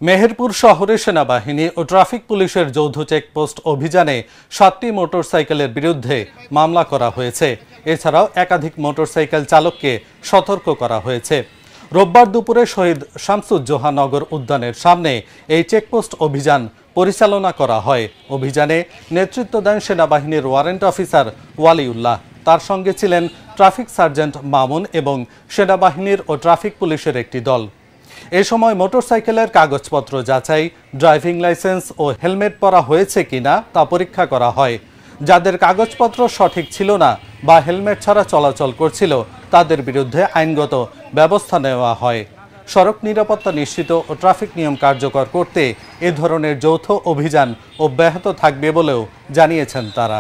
মেহেরপুর শহরে সেনাবাহিনী ও ট্রাফিক পুলিশের যৌথ চেকপোস্ট অভিযানে 7টি মোটরসাইকেলের বিরুদ্ধে মামলা করা হয়েছে। এছাড়াও একাধিক মোটরসাইকেল চালককে সতর্ক করা হয়েছে। রোববার দুপুরে শহীদ শামসুজ্জোহা নগর উদ্যানের সামনে এই চেকপোস্ট অভিযান পরিচালনা করা হয়। অভিযানে নেতৃত্ব দেন সেনাবাহিনীর ওয়ারেন্ট অফিসার ওয়ালিউল্লাহ। তার সঙ্গে ছিলেন ট্রাফিক সার্জেন্ট মামুন এবং সেনাবাহিনীর ও ট্রাফিক পুলিশের একটি দল। এ সময় মোটরসাইকেলের কাগজপত্র যাচাই, ড্রাইভিং লাইসেন্স ও হেলমেট পরা হয়েছে কিনা তা পরীক্ষা করা হয়। যাদের কাগজপত্র সঠিক ছিল না বা হেলমেট ছাড়া চলাচল করছিল তাদের বিরুদ্ধে আইনগত ব্যবস্থা নেওয়া হয়। সড়ক নিরাপত্তা নিশ্চিত ও ট্রাফিক নিয়ম কার্যকর করতে এ ধরনের যৌথ অভিযান অব্যাহত থাকবে বলেও জানিয়েছেন তারা।